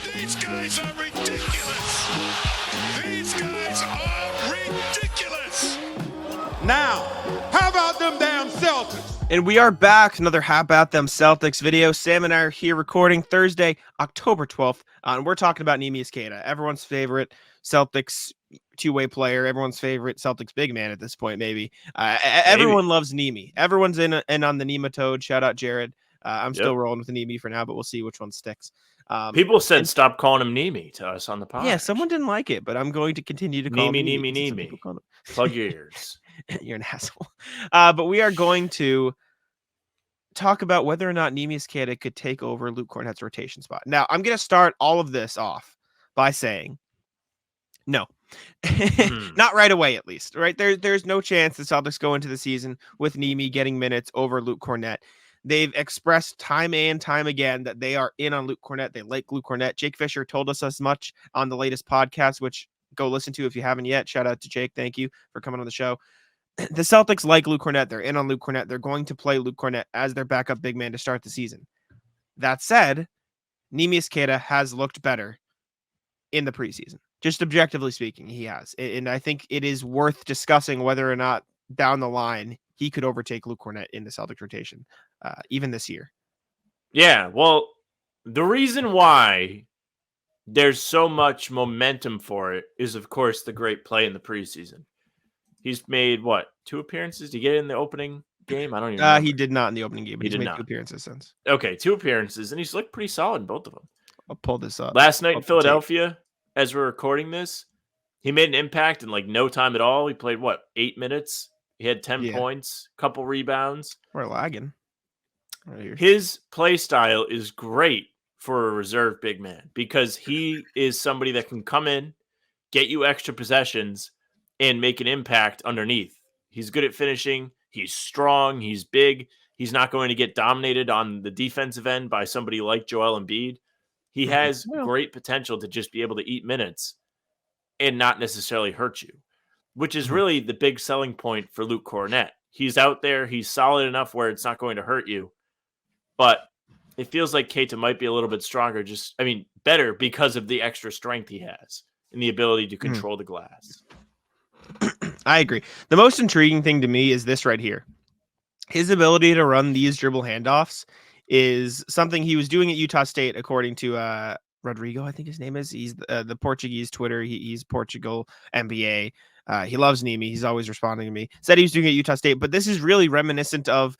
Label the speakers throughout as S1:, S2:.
S1: These guys are ridiculous. These guys are ridiculous.
S2: Now, how about them damn Celtics?
S3: And we are back. Another How About Them Celtics video. Sam and I are here recording Thursday, October 12th. And we're talking about Neemias Queta, everyone's favorite Celtics two-way player, everyone's favorite Celtics big man at this point, maybe. Everyone loves Neemi. Everyone's in on the Nematode. Shout out Jared. I'm still rolling with the Neemi for now, but we'll see which one sticks.
S4: People said stop calling him Neemi to us on the podcast.
S3: Yeah, someone didn't like it, but I'm going to continue to call him
S4: Neemi. Plug your ears.
S3: You're an asshole. But we are going to talk about whether or not Neemias Queta could take over Luke Kornet's rotation spot. Now, I'm going to start all of this off by saying no. Not right away, at least. Right? There's no chance the Celtics go into the season with Neemi getting minutes over Luke Kornet. They've expressed time and time again that they are in on Luke Kornet. They like Luke Kornet. Jake Fisher told us as much on the latest podcast, which go listen to if you haven't yet. Shout out to Jake. Thank you for coming on the show. The Celtics like Luke Kornet. They're in on Luke Kornet. They're going to play Luke Kornet as their backup big man to start the season. That said, Neemias Queta has looked better in the preseason. Just objectively speaking, he has. And I think it is worth discussing whether or not down the line he could overtake Luke Kornet in the Celtics rotation, even this year.
S4: Yeah, well, the reason why there's so much momentum for it is, of course, the great play in the preseason. He's made, 2 appearances? Did he get in the opening game? I don't even know.
S3: He did not in the opening game, but he's made
S4: not.
S3: 2 appearances since.
S4: Okay, 2 appearances, and he's looked pretty solid in both of them.
S3: I'll pull this up.
S4: Last night in Philadelphia, as we're recording this, he made an impact in no time at all. He played, 8 minutes? He had 10 points, couple rebounds.
S3: We're lagging. Right here.
S4: His play style is great for a reserve big man because he is somebody that can come in, get you extra possessions, and make an impact underneath. He's good at finishing. He's strong. He's big. He's not going to get dominated on the defensive end by somebody like Joel Embiid. He has great potential to just be able to eat minutes and not necessarily hurt you, which is really the big selling point for Luke Kornet. He's out there. He's solid enough where it's not going to hurt you. But it feels like Queta might be a little bit stronger, better because of the extra strength he has and the ability to control the glass.
S3: I agree. The most intriguing thing to me is this right here. His ability to run these dribble handoffs is something he was doing at Utah State, according to Rodrigo, I think his name is. He's the Portuguese Twitter. He's Portugal NBA. He loves Neemi. He's always responding to me. Said he was doing it at Utah State, but this is really reminiscent of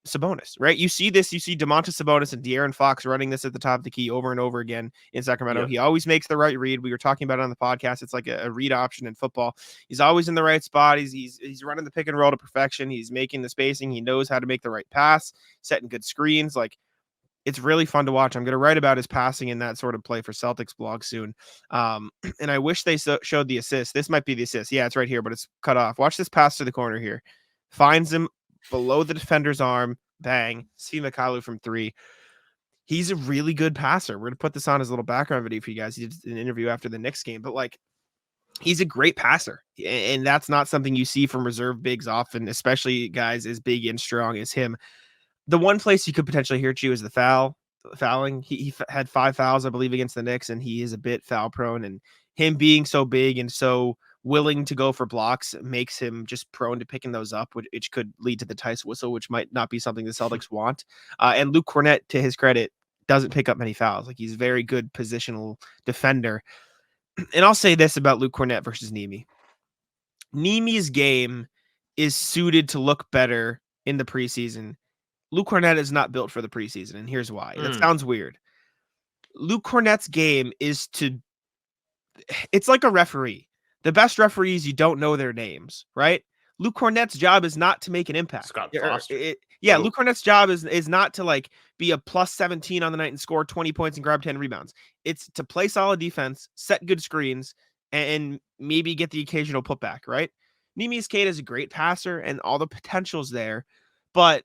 S3: Sabonis, right? You see this, you see Domantas Sabonis and De'Aaron Fox running this at the top of the key over and over again in Sacramento. Yep. He always makes the right read. We were talking about it on the podcast. It's like a read option in football. He's always in the right spot. He's running the pick and roll to perfection. He's making the spacing. He knows how to make the right pass, setting good screens. It's really fun to watch. I'm going to write about his passing in that sort of play for Celtics blog soon. And I wish they showed the assist. This might be the assist. Yeah, it's right here, but it's cut off. Watch this pass to the corner here. Finds him below the defender's arm, bang, see Mikalu from 3. He's a really good passer. We're going to put this on as a little background video for you guys. He did an interview after the Knicks game, but he's a great passer. And that's not something you see from reserve bigs often, especially guys as big and strong as him. The one place he could potentially hurt you is the fouling. He had 5 fouls, I believe, against the Knicks, and he is a bit foul prone, and him being so big and so willing to go for blocks makes him just prone to picking those up, which could lead to the Tice whistle, which might not be something the Celtics want. And Luke Kornet, to his credit, doesn't pick up many fouls. He's a very good positional defender. And I'll say this about Luke Kornet versus Neemi. Neemi's game is suited to look better in the preseason. Luke Kornet is not built for the preseason, and here's why. That sounds weird. Luke Kornet's game it's like a referee. The best referees, you don't know their names, right? Luke Kornet's job is not to make an impact.
S4: Scott Foster.
S3: Luke Kornet's job is not to be a plus 17 on the night and score 20 points and grab 10 rebounds. It's to play solid defense, set good screens, and maybe get the occasional putback, right? Neemias Queta is a great passer, and all the potential's there, but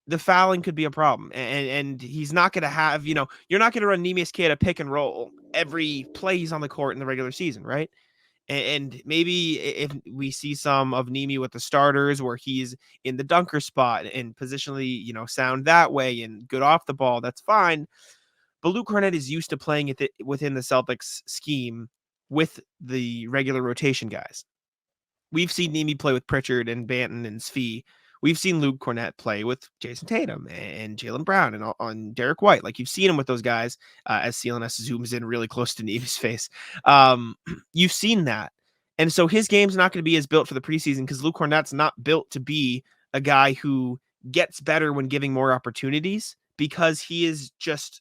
S3: the fouling could be a problem, and he's not going to have, you're not going to run Neemias Queta pick and roll every play he's on the court in the regular season, right? And maybe if we see some of Neemi with the starters where he's in the dunker spot and positionally, sound that way and good off the ball, that's fine. But Luke Kornet is used to playing it within the Celtics scheme with the regular rotation guys. We've seen Nemi play with Pritchard and Banton and Svi. We've seen Luke Kornet play with Jason Tatum and Jaylen Brown and on Derek White. Like, you've seen him with those guys as CLNS zooms in really close to Nemi's face. You've seen that. And so his game's not going to be as built for the preseason because Luke Kornet's not built to be a guy who gets better when giving more opportunities because he is just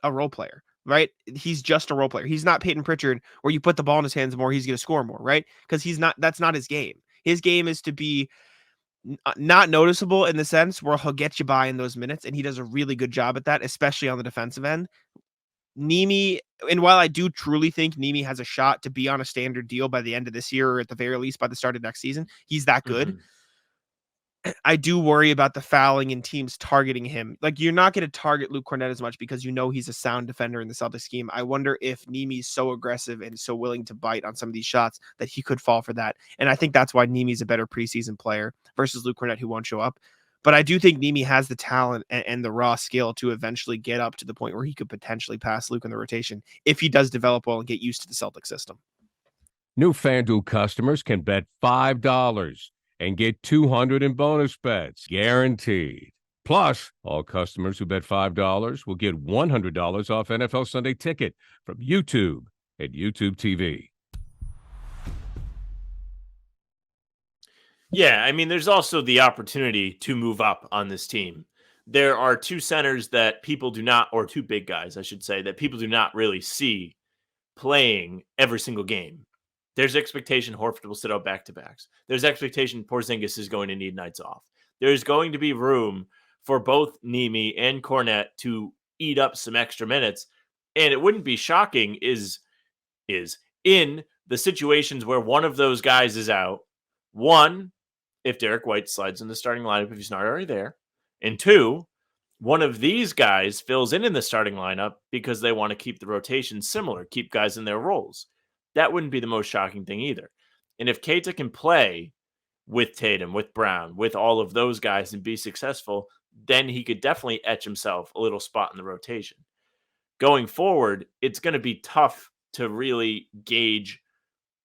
S3: a role player. Right? He's just a role player. He's not Peyton Pritchard where you put the ball in his hands more, he's going to score more, right? Because that's not his game. His game is to be not noticeable in the sense where he'll get you by in those minutes, and he does a really good job at that, especially on the defensive end. Nemi, and while I do truly think Nemi has a shot to be on a standard deal by the end of this year, or at the very least by the start of next season, he's that good.
S4: Mm-hmm.
S3: I do worry about the fouling and teams targeting him. Like, you're not going to target Luke Kornet as much because you know he's a sound defender in the Celtics scheme. I wonder if Nemi's so aggressive and so willing to bite on some of these shots that he could fall for that. And I think that's why Nemi's a better preseason player versus Luke Kornet, who won't show up. But I do think Nemi has the talent and the raw skill to eventually get up to the point where he could potentially pass Luke in the rotation if he does develop well and get used to the Celtics system.
S5: New FanDuel customers can bet $5 and get $200 in bonus bets, guaranteed. Plus, all customers who bet $5 will get $100 off NFL Sunday Ticket from YouTube and YouTube TV.
S4: Yeah, I mean, there's also the opportunity to move up on this team. There are two centers that people do not, or two big guys, I should say, that people do not really see playing every single game. There's expectation Horford will sit out back-to-backs. There's expectation Porzingis is going to need nights off. There's going to be room for both Nemi and Kornet to eat up some extra minutes. And it wouldn't be shocking is in the situations where one of those guys is out, one, if Derek White slides in the starting lineup if he's not already there, and two, one of these guys fills in the starting lineup because they want to keep the rotation similar, keep guys in their roles. That wouldn't be the most shocking thing either. And if Queta can play with Tatum, with Brown, with all of those guys and be successful, then he could definitely etch himself a little spot in the rotation. Going forward, it's going to be tough to really gauge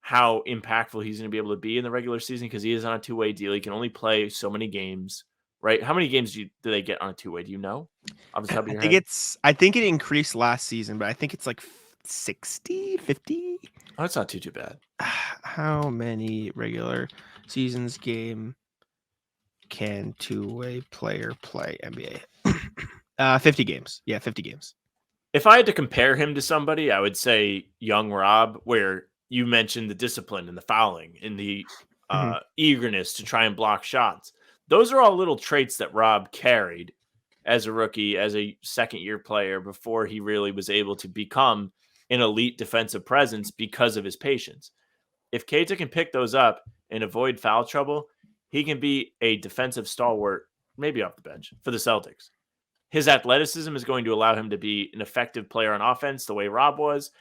S4: how impactful he's going to be able to be in the regular season because he is on a two-way deal. He can only play so many games, right? How many games do they get on a two-way? Do you know? Off the top of your head?
S3: I think it increased last season, but I think it's like 60, 50.
S4: Oh, that's not too bad.
S3: How many regular seasons game can two-way player play NBA? 50 games. Yeah, 50 games.
S4: If I had to compare him to somebody, I would say young Rob, where you mentioned the discipline and the fouling and the eagerness to try and block shots. Those are all little traits that Rob carried as a rookie, as a second-year player before he really was able to become an elite defensive presence because of his patience. If Queta can pick those up and avoid foul trouble, he can be a defensive stalwart, maybe off the bench, for the Celtics. His athleticism is going to allow him to be an effective player on offense the way Rob was.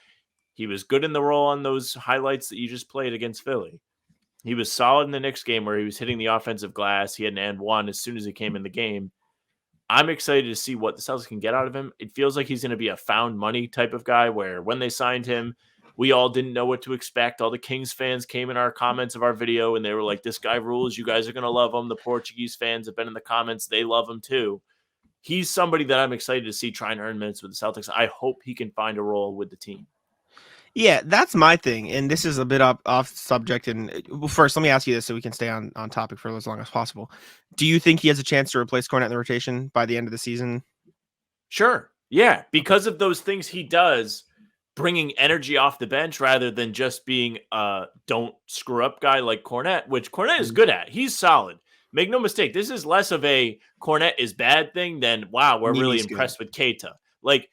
S4: He was good in the role on those highlights that you just played against Philly. He was solid in the Knicks game where he was hitting the offensive glass. He had an and one as soon as he came in the game. I'm excited to see what the Celtics can get out of him. It feels like he's going to be a found money type of guy where when they signed him, we all didn't know what to expect. All the Kings fans came in our comments of our video and they were like, this guy rules. You guys are going to love him. The Portuguese fans have been in the comments. They love him too. He's somebody that I'm excited to see try and earn minutes with the Celtics. I hope he can find a role with the team.
S3: Yeah, that's my thing. And this is a bit off subject. And first, let me ask you this so we can stay on topic for as long as possible. Do you think he has a chance to replace Kornet in the rotation by the end of the season?
S4: Sure. Yeah. Because of those things he does, bringing energy off the bench rather than just being a don't screw up guy like Kornet, which Kornet is good at. He's solid. Make no mistake. This is less of a Kornet is bad thing than, wow, we're really impressed with Queta. Like,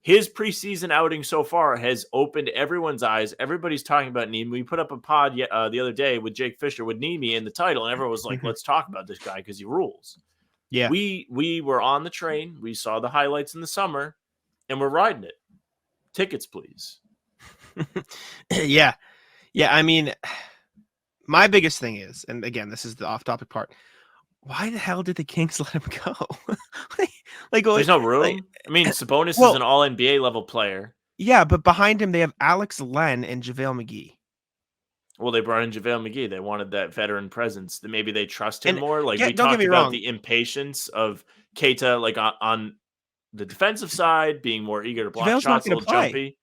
S4: his preseason outing so far has opened everyone's eyes. Everybody's talking about Nemi. We put up a pod the other day with Jake Fisher with Nemi in the title, and everyone was like, let's talk about this guy because he rules.
S3: Yeah.
S4: We were on the train. We saw the highlights in the summer, and we're riding it. Tickets, please.
S3: Yeah. Yeah, I mean, my biggest thing is, and again, this is the off-topic part, why the hell did the Kings let him go? Like,
S4: There's no room.
S3: like,
S4: I mean, Sabonis is
S3: well,
S4: an all NBA level player.
S3: yeah, but behind him they have Alex Len and JaVale McGee.
S4: Well, they brought in JaVale McGee. They wanted that veteran presence. That maybe they trust him
S3: And
S4: more. Like we
S3: don't get
S4: talked
S3: me
S4: about
S3: wrong.
S4: the impatience of Queta, like on the defensive side, being more eager to block
S3: JaVale's not
S4: shots, a
S3: gonna
S4: little
S3: play.
S4: jumpy.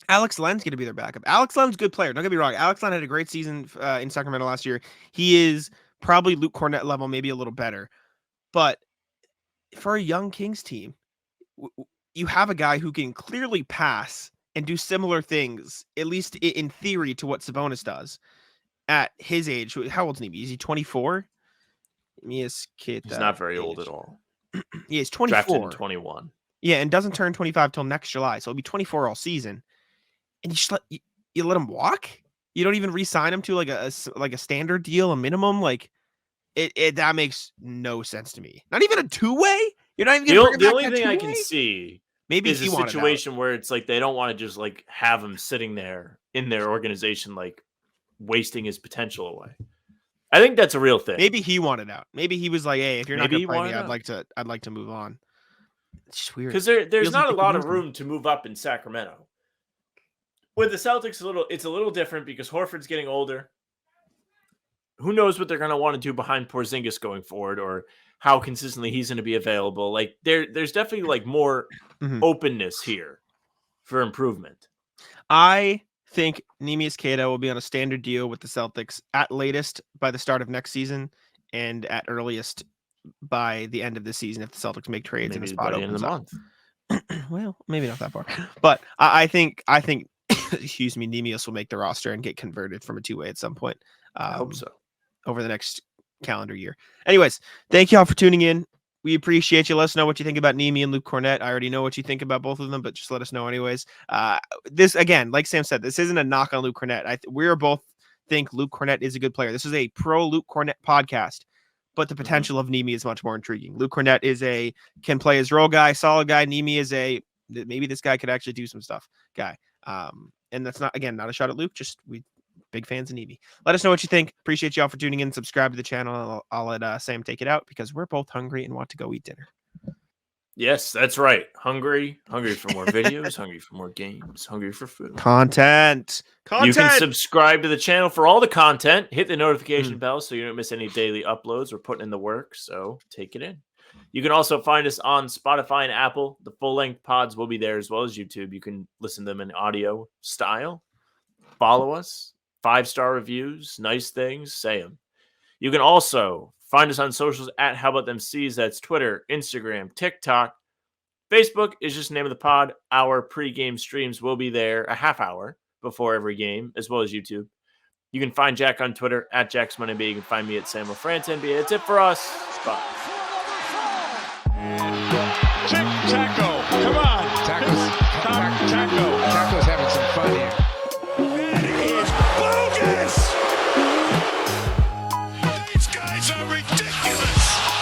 S3: Alex Len's going to be their backup. Alex Len's a good player. Don't get me wrong. Alex Len had a great season in Sacramento last year. He is probably Luke Kornet level, maybe a little better. But for a young Kings team, you have a guy who can clearly pass and do similar things, at least in theory, to what Sabonis does at his age. How old's Neemias? Is he 24? Neemias Queta.
S4: He's not very old at all.
S3: Yeah, he's
S4: Drafted
S3: 24.
S4: in 21.
S3: Yeah, and doesn't turn 25 till next July. So he'll be 24 all season. And you just you let him walk? You don't even re-sign him to like a standard deal, a minimum? Like it that makes no sense to me. Not even a two-way? You're not even gonna bring him
S4: The
S3: back
S4: only
S3: that
S4: thing I
S3: two-way?
S4: can see
S3: Maybe
S4: is
S3: he
S4: a
S3: wanted out.
S4: situation where it's like they don't want to just like have him sitting there in their organization, like wasting his potential away. I think that's a real thing.
S3: Maybe he wanted out. Maybe he was like, "Hey, if you're not
S4: Maybe
S3: gonna
S4: he
S3: play me,
S4: wanted out.
S3: I'd like to move on." It's just weird.
S4: Because there's
S3: Feels
S4: not
S3: like
S4: a
S3: they
S4: lot
S3: could
S4: of
S3: lose him.
S4: room to move up in Sacramento. With the Celtics, it's a little different because Horford's getting older. Who knows what they're going to want to do behind Porzingis going forward, or how consistently he's going to be available. Like there's definitely like more openness here for improvement.
S3: I think Neemias Queta will be on a standard deal with the Celtics at latest by the start of next season, and at earliest by the end of the season if the Celtics make trades
S4: Maybe
S3: and the
S4: by
S3: spot
S4: the end of
S3: opens
S4: the
S3: up.
S4: month.
S3: Well, maybe not that far, but I think excuse me, Neemias will make the roster and get converted from a two-way at some point.
S4: I hope so.
S3: Over the next calendar year. Anyways, thank you all for tuning in. We appreciate you. Let us know what you think about Neemi and Luke Kornet. I already know what you think about both of them, but just let us know anyways. This, again, like Sam said, this isn't a knock on Luke Kornet. We're both think Luke Kornet is a good player. This is a pro Luke Kornet podcast, but the potential of Neemi is much more intriguing. Luke Kornet can play his role guy, solid guy. Neemi is maybe this guy could actually do some stuff guy. And that's not a shot at Luke, just we big fans of Neemi. Let us know what you think. Appreciate y'all for tuning in. Subscribe to the channel. I'll let Sam take it out because we're both hungry and want to go eat dinner.
S4: Yes, that's right. Hungry for more videos, hungry for more games, hungry for food.
S3: Content.
S4: You can subscribe to the channel for all the content. Hit the notification bell so you don't miss any daily uploads. We're putting in the work, so take it in. You can also find us on Spotify and Apple. The full-length pods will be there as well as YouTube. You can listen to them in audio style. Follow us. 5-star reviews, nice things, say them. You can also find us on socials at How About Them C's. That's Twitter, Instagram, TikTok. Facebook is just the name of the pod. Our pregame streams will be there a half hour before every game, as well as YouTube. You can find Jack on Twitter at JacksMoneyNBA. You can find me at Samuel France NBA. That's it for us. Bye.
S2: Taco, come on.
S6: Taco's having some fun here.
S1: Bogus! These guys are ridiculous!